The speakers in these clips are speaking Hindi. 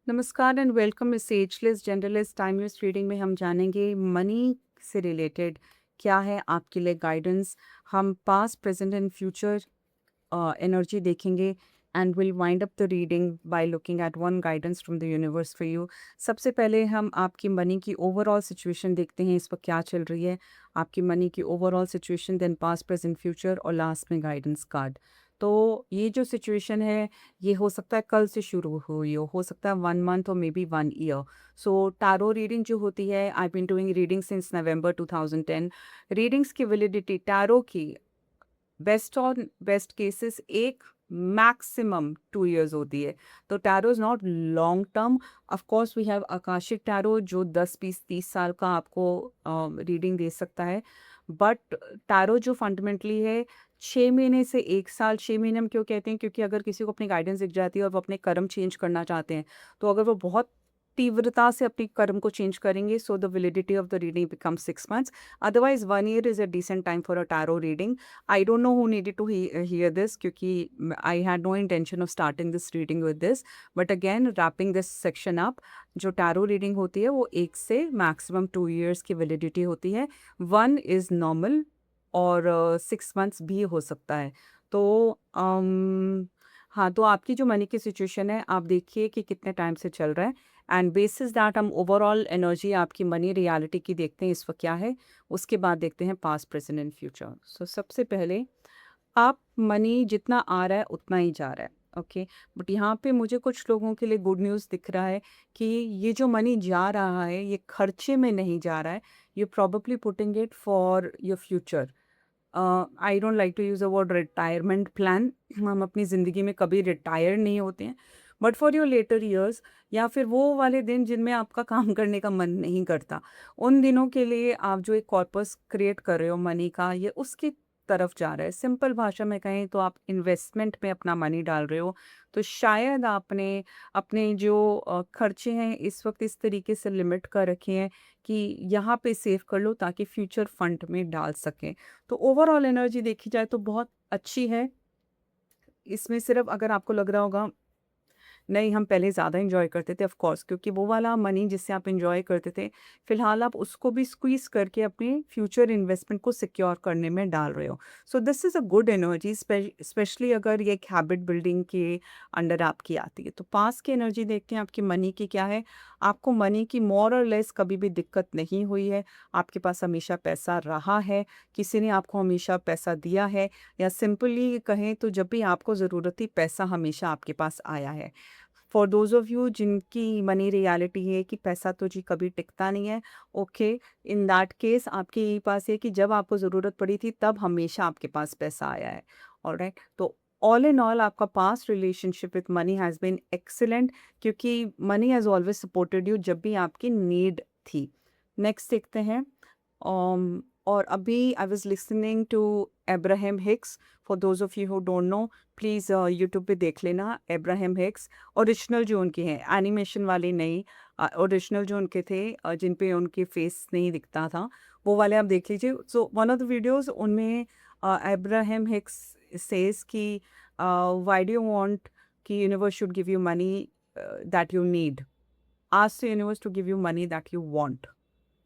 नमस्कार एंड वेलकम इस ageless generalist time use reading में हम जानेंगे मनी से रिलेटेड क्या है आपके लिए गाइडेंस। हम past present and future energy देखेंगे and will wind up the reading by looking at one guidance from the universe for you. सबसे पहले हम आपकी मनी की ओवरऑल सिचुएशन देखते हैं, इस वक्त क्या चल रही है आपकी मनी की overall situation, then past present future और लास्ट में गाइडेंस कार्ड। तो ये जो सिचुएशन है ये हो सकता है कल से शुरू हुई हो सकता है 1 मंथ और maybe 1 year. So tarot reading जो होती है, I been doing reading since November 2010। Readings की वैलिडिटी टैरो की बेस्ट ऑन बेस्ट केसेस एक मैक्सिमम 2 इयर्स होती है। तो tarot is not long term. Of course we have Akashic tarot जो 10 20 30 साल का आपको रीडिंग दे सकता है, बट टैरो जो फंडामेंटली है 6 महीने से 1 साल। 6 महीने हम क्यों कहते हैं, क्योंकि अगर किसी को अपनी गाइडेंस दिख जाती है और वो अपने कर्म चेंज करना चाहते हैं, तो अगर वो बहुत तीव्रता से अपनी कर्म को चेंज करेंगे, so the validity of the reading become 6 months. Otherwise 1 year is a decent time for a tarot reading. I don't know who needed to hear this क्योंकि I had no intention of starting this reading with this, but again wrapping this section up, जो टैरो रीडिंग होती है वो 1 से मैक्सिमम 2 इयर्स की वैलिडिटी होती है। 1 इज़ नॉर्मल और 6 मंथ्स भी हो सकता है। तो हाँ, तो आपकी जो मनी की सिचुएशन है आप देखिए कि कितने टाइम से चल रहा है, एंड बेसिस दैट हम ओवरऑल एनर्जी आपकी मनी रियलिटी की देखते हैं इस वक्त क्या है। उसके बाद देखते हैं पास्ट प्रेजेंट एंड फ्यूचर। सो सबसे पहले आप मनी जितना आ रहा है उतना ही जा रहा है, ओके। बट यहाँ पे मुझे कुछ लोगों के लिए गुड न्यूज़ दिख रहा है कि ये जो मनी जा रहा है ये खर्चे में नहीं जा रहा है, you probably putting it for your future. I don't like to use a word retirement plan. हम अपनी ज़िंदगी में कभी रिटायर नहीं होते हैं, but for your later years, या फिर वो वाले दिन जिनमें आपका काम करने का मन नहीं करता, उन दिनों के लिए आप जो एक कॉर्पस क्रिएट कर रहे हो मनी का, ये उसकी तरफ जा रहा है। सिंपल भाषा में कहें तो आप इन्वेस्टमेंट में अपना मनी डाल रहे हो। तो शायद आपने अपने जो खर्चे हैं इस वक्त इस तरीके से लिमिट कर रखे हैं कि यहाँ पे सेव कर लो ताकि फ्यूचर फंड में डाल सकें। तो ओवरऑल एनर्जी देखी जाए तो बहुत अच्छी है। इसमें सिर्फ अगर आपको लग रहा होगा नहीं हम पहले ज़्यादा एंजॉय करते थे, ऑफ कोर्स, क्योंकि वो वाला मनी जिससे आप एंजॉय करते थे फिलहाल आप उसको भी स्क्वीज करके अपने फ्यूचर इन्वेस्टमेंट को सिक्योर करने में डाल रहे हो। So this is a good energy, specially अगर ये एक हैबिट बिल्डिंग के अंडर आपकी आती है। तो पास की एनर्जी देखते हैं आपकी मनी की क्या है। आपको मनी की मोर और लेस कभी भी दिक्कत नहीं हुई है। आपके पास हमेशा पैसा रहा है, किसी ने आपको हमेशा पैसा दिया है, या सिंपली कहें तो जब भी आपको ज़रूरत थी पैसा हमेशा आपके पास आया है। फॉर दोज ऑफ यू जिनकी मनी रियलिटी है कि पैसा तो जी कभी टिकता नहीं है, ओके, इन दैट केस आपके यही पास है कि जब आपको ज़रूरत पड़ी थी तब हमेशा आपके पास पैसा आया है। ऑलराइट, तो ऑल इन ऑल आपका past relationship with money has been excellent, क्योंकि money has always supported you जब भी आपकी नीड थी। नेक्स्ट देखते हैं। और अभी I was listening to Abraham Hicks. For those of you who don't know, please YouTube पे देख लेना अब्राहम हिक्स। ओरिजिनल जो उनके हैं, एनिमेशन वाले नहीं, ओरिजिनल जो उनके थे जिन पे उनके फेस नहीं दिखता था, वो वाले आप देख लीजिए। So one of the videos उनमें अब्राहम हिक्स सेज कि व्हाई डू यू वांट कि universe should give you money that you need, ask the universe to give you money that you want.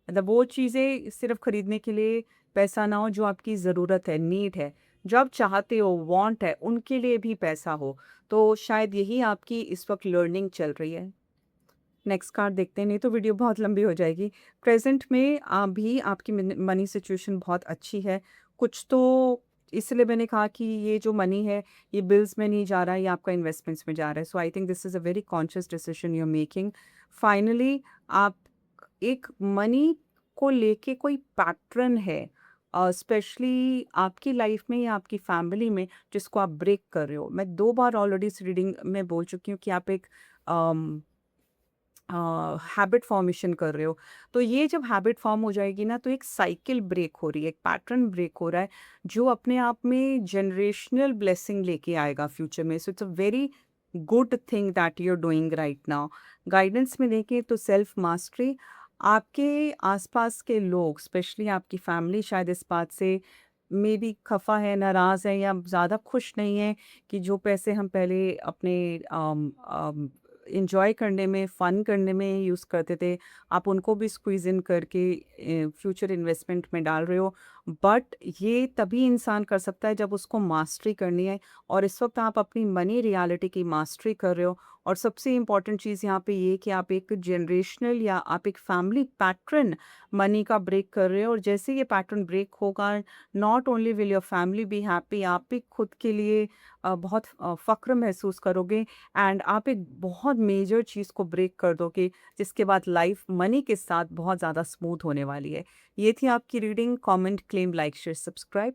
मतलब वो चीज़ें सिर्फ खरीदने के लिए पैसा ना हो जो आपकी ज़रूरत है, नीड है, जो आप चाहते हो, वांट है, उनके लिए भी पैसा हो। तो शायद यही आपकी इस वक्त लर्निंग चल रही है। नेक्स्ट कार्ड देखते हैं, नहीं तो वीडियो बहुत लंबी हो जाएगी। प्रेजेंट में भी आपकी मनी सिचुएशन बहुत अच्छी है। कुछ तो इसलिए मैंने कहा कि ये जो मनी है ये बिल्स में नहीं जा रहा है, ये आपका इन्वेस्टमेंट्स में जा रहा है। So I think this is a very conscious decision you are making. Finally आप एक मनी को लेके कोई पैटर्न है स्पेशली आपकी लाइफ में या आपकी फैमिली में जिसको आप ब्रेक कर रहे हो। मैं 2 बार ऑलरेडी इस रीडिंग में बोल चुकी हूँ कि आप एक हैबिट फॉर्मेशन कर रहे हो। तो ये जब हैबिट फॉर्म हो जाएगी ना तो एक साइकिल ब्रेक हो रही है, एक पैटर्न ब्रेक हो रहा है जो अपने आप में जनरेशनल ब्लेसिंग लेके आएगा फ्यूचर में। So it's a very good thing that you are doing right now. Guidance में देखें तो सेल्फ मास्टरी, आपके आसपास के लोग स्पेशली आपकी फैमिली शायद इस बात से मे बी खफा है, नाराज़ है या ज़्यादा खुश नहीं है कि जो पैसे हम पहले अपने एंजॉय करने में, फन करने में यूज़ करते थे, आप उनको भी स्क्वीज़ इन करके फ्यूचर इन्वेस्टमेंट में डाल रहे हो। बट ये तभी इंसान कर सकता है जब उसको मास्टरी करनी है, और इस वक़्त आप अपनी मनी रियलिटी की मास्टरी कर रहे हो। और सबसे इम्पोर्टेंट चीज़ यहाँ पे ये कि आप एक जनरेशनल या आप एक फैमिली पैटर्न मनी का ब्रेक कर रहे हो, और जैसे ये पैटर्न ब्रेक होगा, not only will your family be happy, आप भी खुद के लिए बहुत फ़क्र महसूस करोगे, एंड आप एक बहुत मेजर चीज़ को ब्रेक कर दोगे, जिसके बाद लाइफ मनी के साथ बहुत ज़्यादा स्मूथ होने वाली है। ये थी आपकी reading. Comment, claim, like, share, subscribe.